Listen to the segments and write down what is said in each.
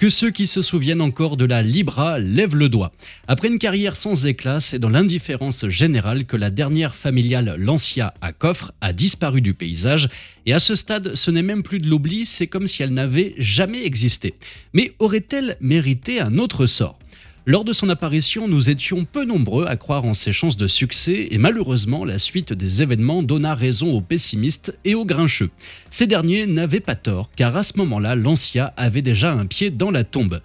Que ceux qui se souviennent encore de la Libra lèvent le doigt. Après une carrière sans éclat, c'est dans l'indifférence générale que la dernière familiale Lancia à coffre a disparu du paysage. Et à ce stade, ce n'est même plus de l'oubli, c'est comme si elle n'avait jamais existé. Mais aurait-elle mérité un autre sort ? Lors de son apparition, nous étions peu nombreux à croire en ses chances de succès et malheureusement, la suite des événements donna raison aux pessimistes et aux grincheux. Ces derniers n'avaient pas tort, car à ce moment-là, Lancia avait déjà un pied dans la tombe.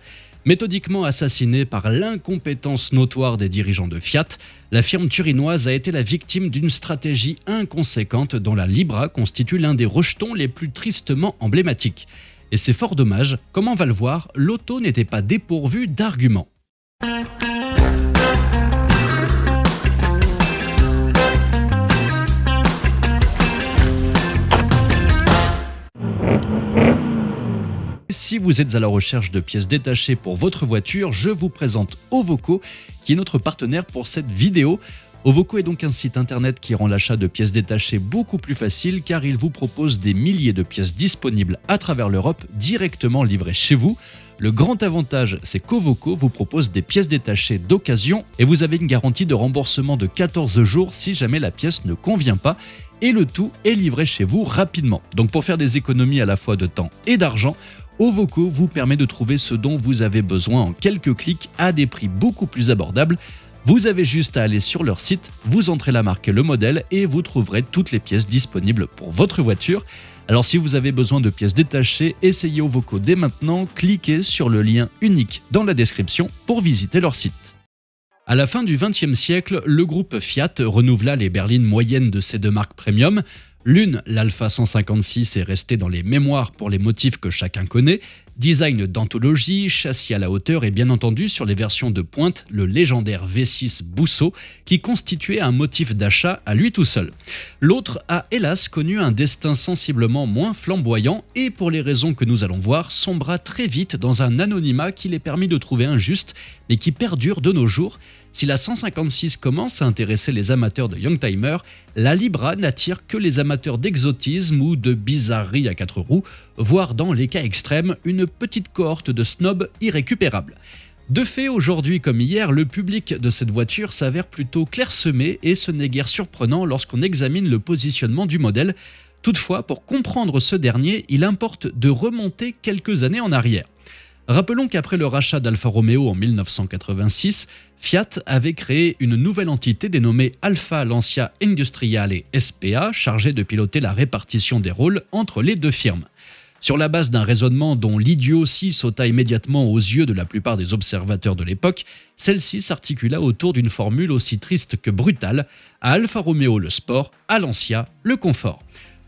Méthodiquement assassinée par l'incompétence notoire des dirigeants de Fiat, la firme turinoise a été la victime d'une stratégie inconséquente dont la Libra constitue l'un des rejetons les plus tristement emblématiques. Et c'est fort dommage, comme on va le voir, l'auto n'était pas dépourvu d'arguments. Si vous êtes à la recherche de pièces détachées pour votre voiture, je vous présente Ovoco, qui est notre partenaire pour cette vidéo. Ovoco est donc un site internet qui rend l'achat de pièces détachées beaucoup plus facile car il vous propose des milliers de pièces disponibles à travers l'Europe directement livrées chez vous. Le grand avantage, c'est qu'Ovoco vous propose des pièces détachées d'occasion et vous avez une garantie de remboursement de 14 jours si jamais la pièce ne convient pas et le tout est livré chez vous rapidement. Donc pour faire des économies à la fois de temps et d'argent, Ovoco vous permet de trouver ce dont vous avez besoin en quelques clics à des prix beaucoup plus abordables. Vous avez juste à aller sur leur site, vous entrez la marque et le modèle et vous trouverez toutes les pièces disponibles pour votre voiture. Alors si vous avez besoin de pièces détachées, essayez Ovoco dès maintenant, cliquez sur le lien unique dans la description pour visiter leur site. À la fin du XXe siècle, le groupe Fiat renouvela les berlines moyennes de ces deux marques premium. L'une, l'Alfa 156, est restée dans les mémoires pour les motifs que chacun connaît, design d'anthologie, châssis à la hauteur et bien entendu sur les versions de pointe, le légendaire V6 Busso qui constituait un motif d'achat à lui tout seul. L'autre a hélas connu un destin sensiblement moins flamboyant et pour les raisons que nous allons voir, sombra très vite dans un anonymat qu'il est permis de trouver injuste mais qui perdure de nos jours. Si la 156 commence à intéresser les amateurs de youngtimer, la Libra n'attire que les amateurs d'exotisme ou de bizarreries à 4 roues, voire dans les cas extrêmes, une petite cohorte de snobs irrécupérables. De fait, aujourd'hui comme hier, le public de cette voiture s'avère plutôt clairsemé et ce n'est guère surprenant lorsqu'on examine le positionnement du modèle. Toutefois, pour comprendre ce dernier, il importe de remonter quelques années en arrière. Rappelons qu'après le rachat d'Alfa Romeo en 1986, Fiat avait créé une nouvelle entité dénommée Alfa Lancia Industriale SPA, chargée de piloter la répartition des rôles entre les deux firmes. Sur la base d'un raisonnement dont l'idiotie sauta immédiatement aux yeux de la plupart des observateurs de l'époque, celle-ci s'articula autour d'une formule aussi triste que brutale, à Alfa Romeo le sport, à Lancia le confort.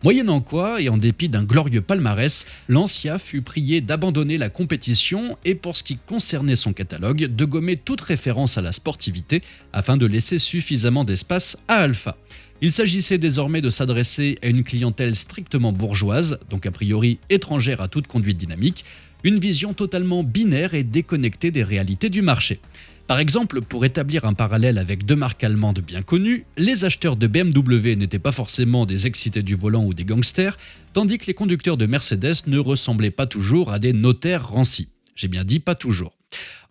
Moyennant quoi, et en dépit d'un glorieux palmarès, Lancia fut prié d'abandonner la compétition et pour ce qui concernait son catalogue, de gommer toute référence à la sportivité afin de laisser suffisamment d'espace à Alfa. Il s'agissait désormais de s'adresser à une clientèle strictement bourgeoise, donc a priori étrangère à toute conduite dynamique, une vision totalement binaire et déconnectée des réalités du marché. Par exemple, pour établir un parallèle avec deux marques allemandes bien connues, les acheteurs de BMW n'étaient pas forcément des excités du volant ou des gangsters, tandis que les conducteurs de Mercedes ne ressemblaient pas toujours à des notaires rancis. J'ai bien dit pas toujours.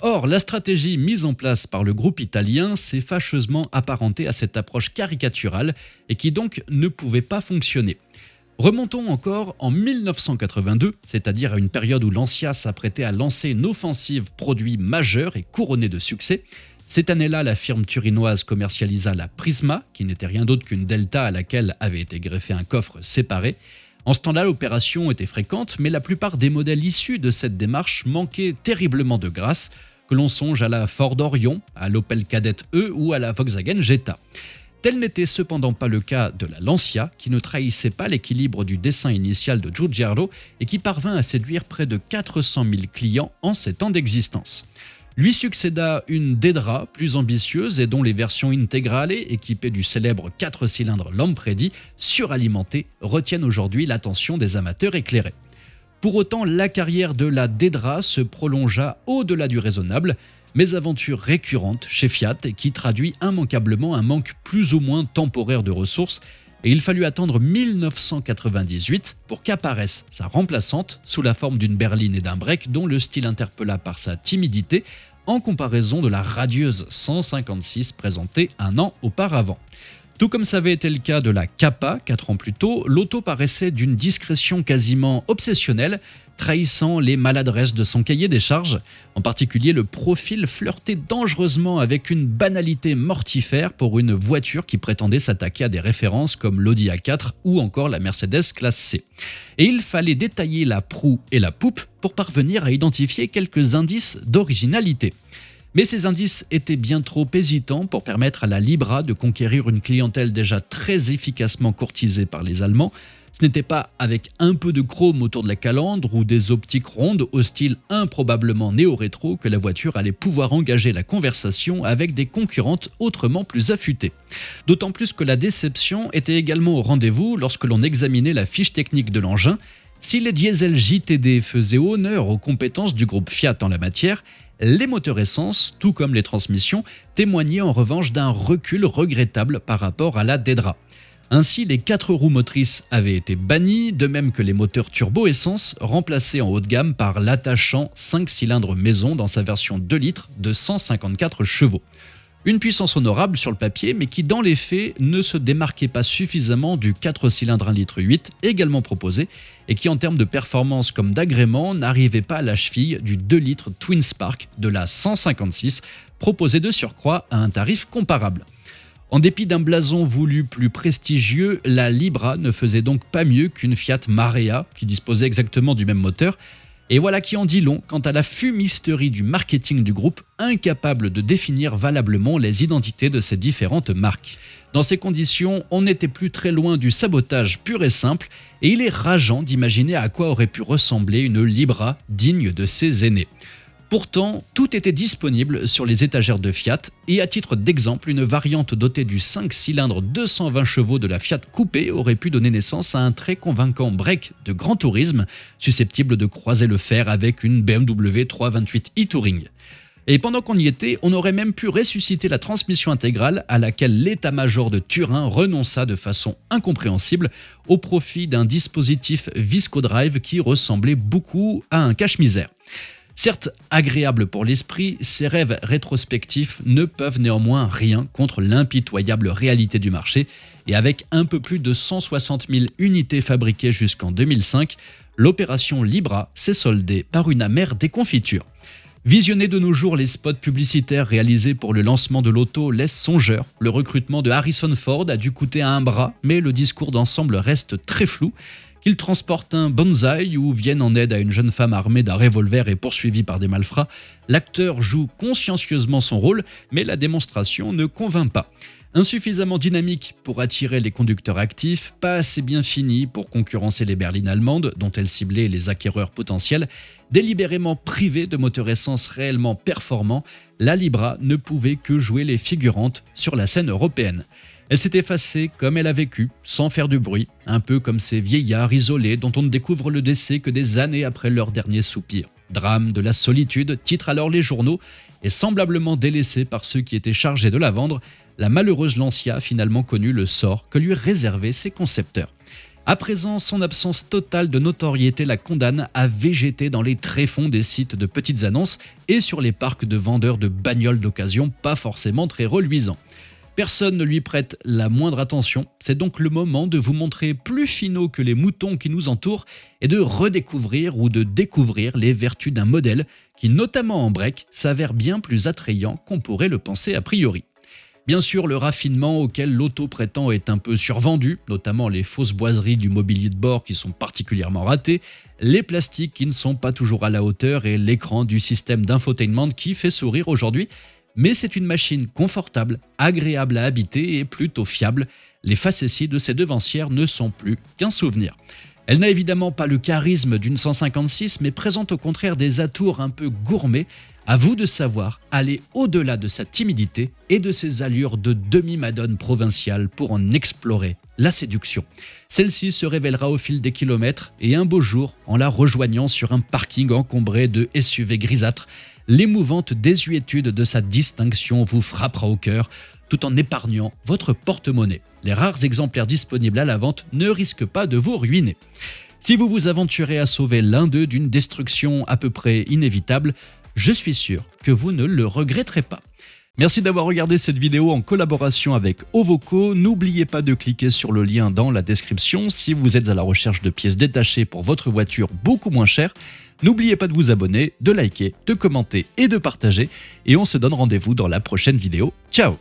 Or, la stratégie mise en place par le groupe italien s'est fâcheusement apparentée à cette approche caricaturale et qui donc ne pouvait pas fonctionner. Remontons encore en 1982, c'est-à-dire à une période où Lancia s'apprêtait à lancer une offensive produit majeure et couronnée de succès. Cette année-là, la firme turinoise commercialisa la Prisma, qui n'était rien d'autre qu'une Delta à laquelle avait été greffé un coffre séparé. En ce temps-là, l'opération était fréquente, mais la plupart des modèles issus de cette démarche manquaient terriblement de grâce, que l'on songe à la Ford Orion, à l'Opel Kadett E ou à la Volkswagen Jetta. Tel n'était cependant pas le cas de la Lancia, qui ne trahissait pas l'équilibre du dessin initial de Giugiaro et qui parvint à séduire près de 400 000 clients en 7 ans d'existence. Lui succéda une Dedra plus ambitieuse et dont les versions intégrales, équipées du célèbre 4 cylindres Lampredi, suralimenté, retiennent aujourd'hui l'attention des amateurs éclairés. Pour autant, la carrière de la Dedra se prolongea au-delà du raisonnable, mésaventure récurrente chez Fiat qui traduit immanquablement un manque plus ou moins temporaire de ressources, et il fallut attendre 1998 pour qu'apparaisse sa remplaçante sous la forme d'une berline et d'un break dont le style interpella par sa timidité en comparaison de la radieuse 156 présentée un an auparavant. Tout comme ça avait été le cas de la Kappa 4 ans plus tôt, l'auto paraissait d'une discrétion quasiment obsessionnelle, trahissant les maladresses de son cahier des charges. En particulier, le profil flirtait dangereusement avec une banalité mortifère pour une voiture qui prétendait s'attaquer à des références comme l'Audi A4 ou encore la Mercedes classe C. Et il fallait détailler la proue et la poupe pour parvenir à identifier quelques indices d'originalité. Mais ces indices étaient bien trop hésitants pour permettre à la Libra de conquérir une clientèle déjà très efficacement courtisée par les Allemands. Ce n'était pas avec un peu de chrome autour de la calandre ou des optiques rondes au style improbablement néo-rétro que la voiture allait pouvoir engager la conversation avec des concurrentes autrement plus affûtées. D'autant plus que la déception était également au rendez-vous lorsque l'on examinait la fiche technique de l'engin. Si les diesels JTD faisaient honneur aux compétences du groupe Fiat en la matière, les moteurs essence, tout comme les transmissions, témoignaient en revanche d'un recul regrettable par rapport à la Dedra. Ainsi, les 4 roues motrices avaient été bannies, de même que les moteurs turbo-essence, remplacés en haut de gamme par l'attachant 5 cylindres maison dans sa version 2 litres de 154 chevaux. Une puissance honorable sur le papier, mais qui dans les faits ne se démarquait pas suffisamment du 4 cylindres 1,8 litre également proposé, et qui en termes de performance comme d'agrément n'arrivait pas à la cheville du 2 litres Twin Spark de la 156, proposé de surcroît à un tarif comparable. En dépit d'un blason voulu plus prestigieux, la Libra ne faisait donc pas mieux qu'une Fiat Marea, qui disposait exactement du même moteur. Et voilà qui en dit long quant à la fumisterie du marketing du groupe, incapable de définir valablement les identités de ces différentes marques. Dans ces conditions, on n'était plus très loin du sabotage pur et simple, et il est rageant d'imaginer à quoi aurait pu ressembler une Libra digne de ses aînés. Pourtant, tout était disponible sur les étagères de Fiat et à titre d'exemple, une variante dotée du 5 cylindres 220 chevaux de la Fiat Coupé aurait pu donner naissance à un très convaincant break de grand tourisme, susceptible de croiser le fer avec une BMW 328 e-Touring. Et pendant qu'on y était, on aurait même pu ressusciter la transmission intégrale à laquelle l'état-major de Turin renonça de façon incompréhensible au profit d'un dispositif Visco-Drive qui ressemblait beaucoup à un cache-misère. Certes agréables pour l'esprit, ces rêves rétrospectifs ne peuvent néanmoins rien contre l'impitoyable réalité du marché et avec un peu plus de 160 000 unités fabriquées jusqu'en 2005, l'opération Libra s'est soldée par une amère déconfiture. Visionner de nos jours les spots publicitaires réalisés pour le lancement de l'auto laisse songeur. Le recrutement de Harrison Ford a dû coûter un bras, mais le discours d'ensemble reste très flou. Qu'il transporte un bonsaï ou vienne en aide à une jeune femme armée d'un revolver et poursuivie par des malfrats, l'acteur joue consciencieusement son rôle, mais la démonstration ne convainc pas. Insuffisamment dynamique pour attirer les conducteurs actifs, pas assez bien fini pour concurrencer les berlines allemandes dont elle ciblait les acquéreurs potentiels, délibérément privée de moteurs essence réellement performants, la Libra ne pouvait que jouer les figurantes sur la scène européenne. Elle s'est effacée comme elle a vécu, sans faire du bruit, un peu comme ces vieillards isolés dont on ne découvre le décès que des années après leur dernier soupir. Drame de la solitude, titrent alors les journaux, et semblablement délaissée par ceux qui étaient chargés de la vendre, la malheureuse Lancia a finalement connu le sort que lui réservaient ses concepteurs. À présent, son absence totale de notoriété la condamne à végéter dans les tréfonds des sites de petites annonces et sur les parcs de vendeurs de bagnoles d'occasion pas forcément très reluisants. Personne ne lui prête la moindre attention, c'est donc le moment de vous montrer plus finaux que les moutons qui nous entourent et de redécouvrir ou de découvrir les vertus d'un modèle qui, notamment en break, s'avère bien plus attrayant qu'on pourrait le penser a priori. Bien sûr, le raffinement auquel l'auto prétend est un peu survendu, notamment les fausses boiseries du mobilier de bord qui sont particulièrement ratées, les plastiques qui ne sont pas toujours à la hauteur et l'écran du système d'infotainment qui fait sourire aujourd'hui. Mais c'est une machine confortable, agréable à habiter et plutôt fiable. Les facéties de ses devancières ne sont plus qu'un souvenir. Elle n'a évidemment pas le charisme d'une 156, mais présente au contraire des atours un peu gourmets. À vous de savoir aller au-delà de sa timidité et de ses allures de demi-madone provinciale pour en explorer la séduction. Celle-ci se révélera au fil des kilomètres et un beau jour, en la rejoignant sur un parking encombré de SUV grisâtres, l'émouvante désuétude de sa distinction vous frappera au cœur. tout en épargnant votre porte-monnaie. Les rares exemplaires disponibles à la vente ne risquent pas de vous ruiner. Si vous vous aventurez à sauver l'un d'eux d'une destruction à peu près inévitable, je suis sûr que vous ne le regretterez pas. Merci d'avoir regardé cette vidéo en collaboration avec Ovoco. N'oubliez pas de cliquer sur le lien dans la description si vous êtes à la recherche de pièces détachées pour votre voiture beaucoup moins chères. N'oubliez pas de vous abonner, de liker, de commenter et de partager. Et on se donne rendez-vous dans la prochaine vidéo. Ciao!